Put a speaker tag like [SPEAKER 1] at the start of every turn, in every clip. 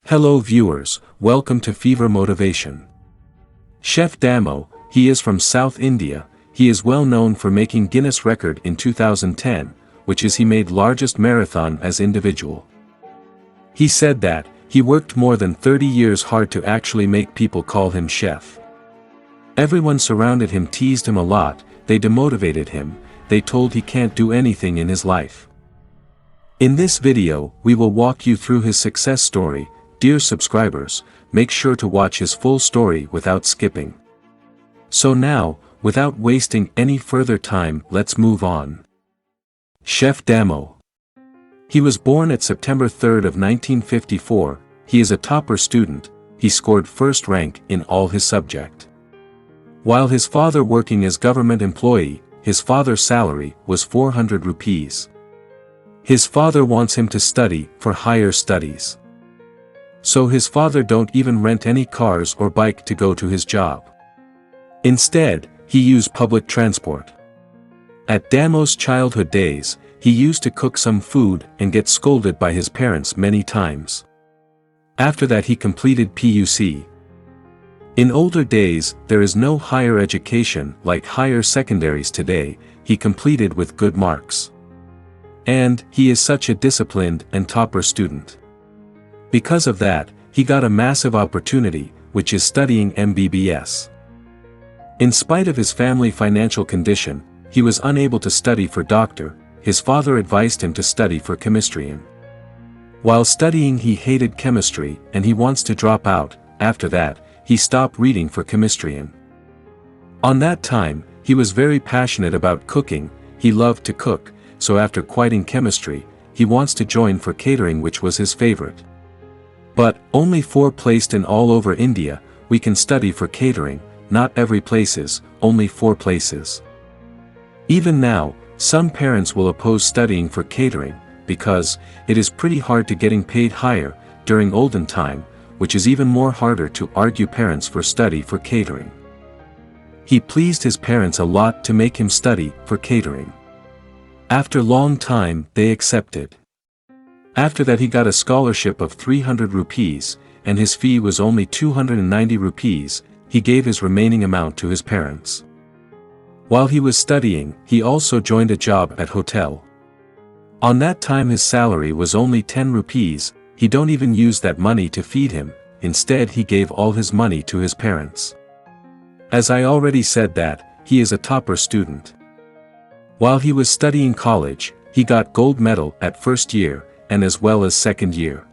[SPEAKER 1] Hello viewers, welcome to Fever Motivation. Chef Dhamo, he is from South India. He is well known for making Guinness record in 2010, which is he made largest marathon as individual. He said that, he worked more than 30 years hard to actually make people call him chef. Everyone surrounded him, teased him a lot, they demotivated him, they told he can't do anything in his life. In this video, we will walk you through his success story. Dear subscribers, make sure to watch his full story without skipping. So now, without wasting any further time, let's move on. Chef Dhamo. He was born at September 3rd of 1954, he is a topper student, he scored first rank in all his subject. While his father working as government employee, his father's salary was 400 rupees. His father wants him to study for higher studies. So his father don't even rent any cars or bike to go to his job. Instead, he used public transport. At Dhamo's childhood days, he used to cook some food and get scolded by his parents many times. After that he completed PUC. In older days, there is no higher education like higher secondaries today, he completed with good marks. And, he is such a disciplined and topper student. Because of that, he got a massive opportunity, which is studying MBBS. In spite of his family financial condition, he was unable to study for doctor, his father advised him to study for chemistry. While studying he hated chemistry and he wants to drop out, after that, he stopped reading for chemistry. On that time, he was very passionate about cooking, he loved to cook, so after quitting chemistry, he wants to join for catering, which was his favorite. But, only 4 placed in all over India, we can study for catering, not every places, only 4 places. Even now, some parents will oppose studying for catering, because, it is pretty hard to getting paid higher, during olden time, which is even more harder to argue parents for study for catering. He pleased his parents a lot to make him study for catering. After long time, they accepted. After that he got a scholarship of 300 rupees, and his fee was only 290 rupees, he gave his remaining amount to his parents. While he was studying, he also joined a job at hotel. On that time his salary was only 10 rupees, he don't even use that money to feed him, instead he gave all his money to his parents. As I already said that, he is a topper student. While he was studying college, he got gold medal at first year, and as well as second year.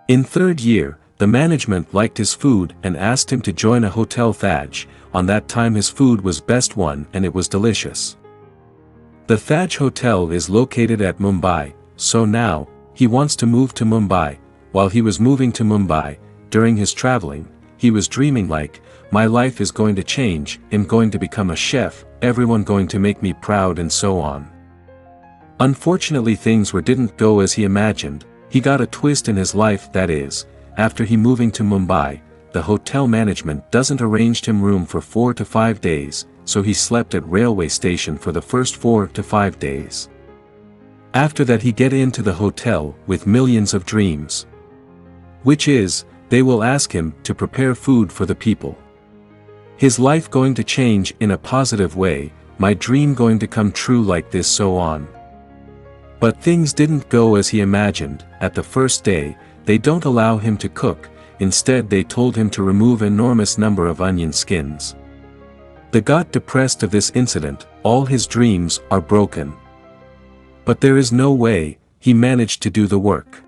[SPEAKER 1] In third year, the management liked his food and asked him to join a hotel Thaj, on that time his food was best one and it was delicious. The Thaj Hotel is located at Mumbai, so now, he wants to move to Mumbai. While he was moving to Mumbai, during his traveling, he was dreaming like, my life is going to change, I'm going to become a chef, everyone going to make me proud and so on. Unfortunately things didn't go as he imagined, he got a twist in his life, that is, after he moving to Mumbai, the hotel management doesn't arrange him room for 4 to 5 days, so he slept at railway station for the first 4 to 5 days. After that he get into the hotel with millions of dreams. Which is, they will ask him to prepare food for the people. His life going to change in a positive way, my dream going to come true like this so on. But things didn't go as he imagined, at the first day, they don't allow him to cook, instead they told him to remove enormous number of onion skins. They got depressed of this incident, all his dreams are broken. But there is no way, he managed to do the work.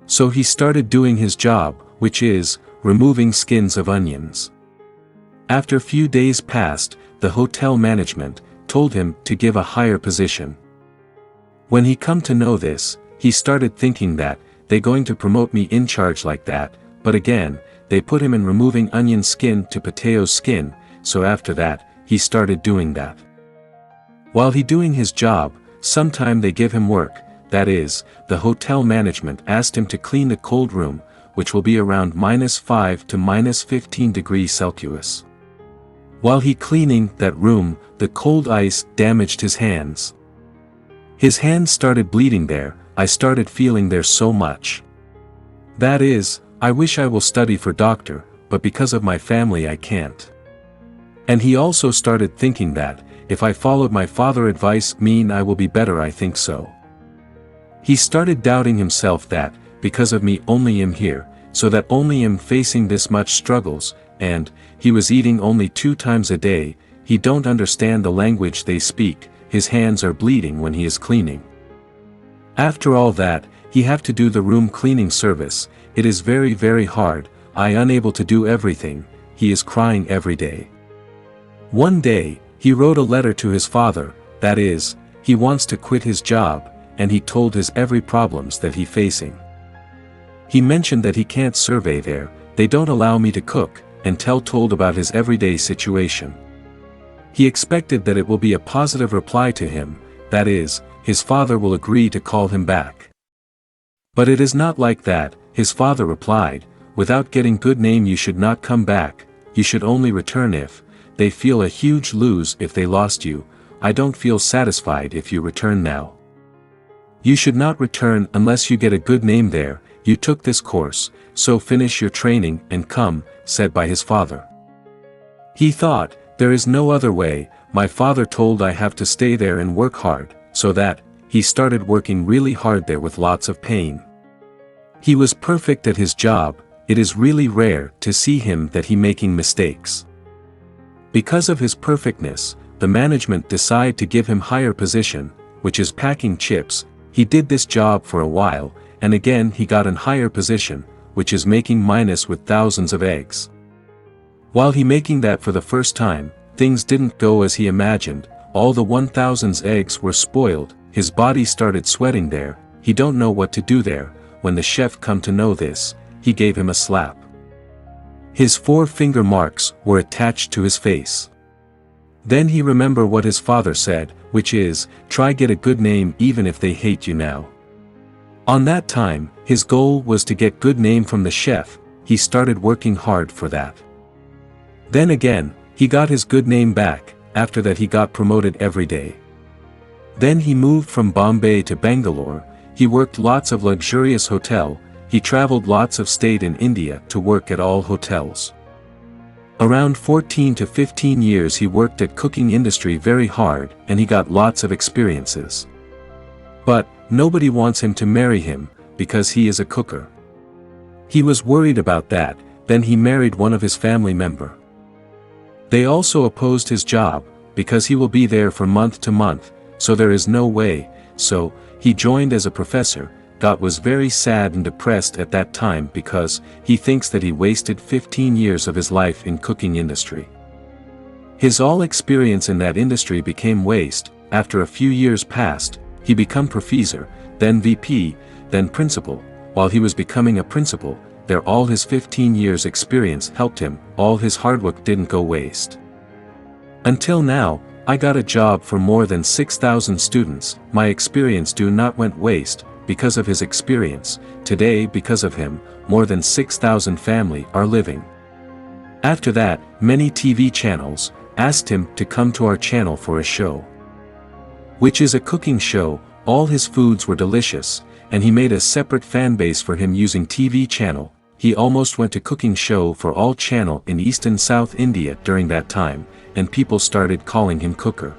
[SPEAKER 1] So he started doing his job, which is, removing skins of onions. After few days passed, the hotel management told him to give a higher position. When he come to know this, he started thinking that, they going to promote me in charge like that, but again, they put him in removing onion skin to potato skin, so after that, he started doing that. While he doing his job, sometime they give him work, that is, the hotel management asked him to clean the cold room, which will be around -5 to -15 degrees Celsius. While he cleaning that room, the cold ice damaged his hands. His hands started bleeding there, I started feeling there so much. That is, I wish I will study for doctor, but because of my family I can't. And he also started thinking that, if I followed my father's advice I will be better, I think so. He started doubting himself that, because of me only am here, so that only am facing this much struggles, and, he was eating only 2 times a day, he don't understand the language they speak, his hands are bleeding when he is cleaning. After all that, he have to do the room cleaning service, it is very very hard, I unable to do everything, he is crying every day. One day, he wrote a letter to his father, that is, he wants to quit his job, and he told his every problems that he facing. He mentioned that he can't survey there, they don't allow me to cook, and told about his everyday situation. He expected that it will be a positive reply to him, that is, his father will agree to call him back. But it is not like that, his father replied, without getting good name you should not come back, you should only return if, they feel a huge lose if they lost you, I don't feel satisfied if you return now. You should not return unless you get a good name there, you took this course, so finish your training and come, said by his father. He thought, there is no other way, my father told I have to stay there and work hard, so that, he started working really hard there with lots of pain. He was perfect at his job, it is really rare to see him that he making mistakes. Because of his perfectness, the management decide to give him higher position, which is packing chips, he did this job for a while, and again he got an higher position, which is making minus with thousands of eggs. While he making that for the first time, things didn't go as he imagined, all the 1,000 eggs were spoiled, his body started sweating there, he don't know what to do there, when the chef come to know this, he gave him a slap. His 4 finger marks were attached to his face. Then he remember what his father said, which is, try get a good name even if they hate you now. On that time, his goal was to get good name from the chef, he started working hard for that. Then again, he got his good name back, after that he got promoted every day. Then he moved from Bombay to Bangalore, he worked lots of luxurious hotel, he traveled lots of stayed in India to work at all hotels. Around 14 to 15 years he worked at cooking industry very hard and he got lots of experiences. But, nobody wants him to marry him, because he is a cooker. He was worried about that, then he married one of his family member. They also opposed his job, because he will be there from month to month, so there is no way, so, he joined as a professor, was very sad and depressed at that time because, he thinks that he wasted 15 years of his life in cooking industry. His all experience in that industry became waste, after a few years passed, he become professor, then VP, then principal, while he was becoming a principal, there all his 15 years experience helped him, all his hard work didn't go waste. Until now, I got a job for more than 6,000 students, my experience do not went waste, because of his experience, today because of him, more than 6,000 family are living. After that, many TV channels, asked him to come to our channel for a show. Which is a cooking show, all his foods were delicious, and he made a separate fan base for him using TV channel, he almost went to cooking show for all channel in East and South India during that time, and people started calling him cooker.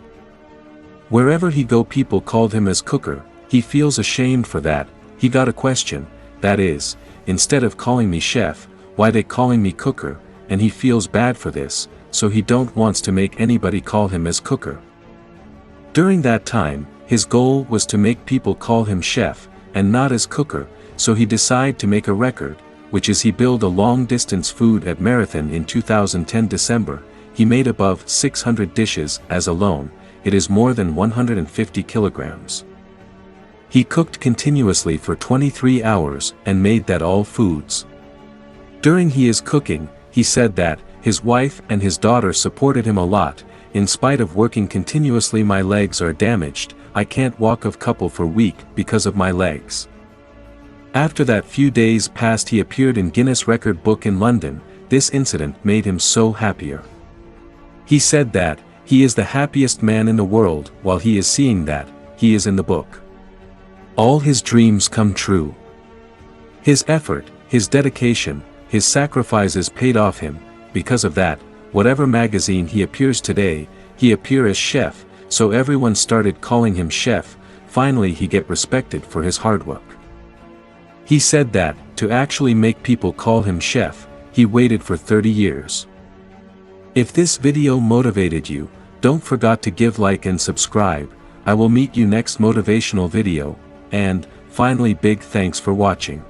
[SPEAKER 1] Wherever he go people called him as cooker, he feels ashamed for that, he got a question, that is, instead of calling me chef, why they calling me cooker, and he feels bad for this, so he don't wants to make anybody call him as cooker. During that time, his goal was to make people call him chef, and not as cooker, so he decided to make a record, which is he build a long-distance food at marathon in 2010 December, he made above 600 dishes as alone, it is more than 150 kilograms. He cooked continuously for 23 hours and made that all foods. During he is cooking, he said that, his wife and his daughter supported him a lot, in spite of working continuously my legs are damaged, I can't walk a couple for week because of my legs. After that few days passed he appeared in Guinness Record book in London, this incident made him so happier. He said that, he is the happiest man in the world while he is seeing that, he is in the book. All his dreams come true. His effort, His dedication, his sacrifices paid off him. Because of that, whatever magazine he appears today, he appear as chef, so everyone started calling him chef. Finally he get respected for his hard work. He said that, to actually make people call him chef, he waited for 30 years. If this video motivated you, don't forget to give like and subscribe. I will meet you next motivational video, and, finally big thanks for watching.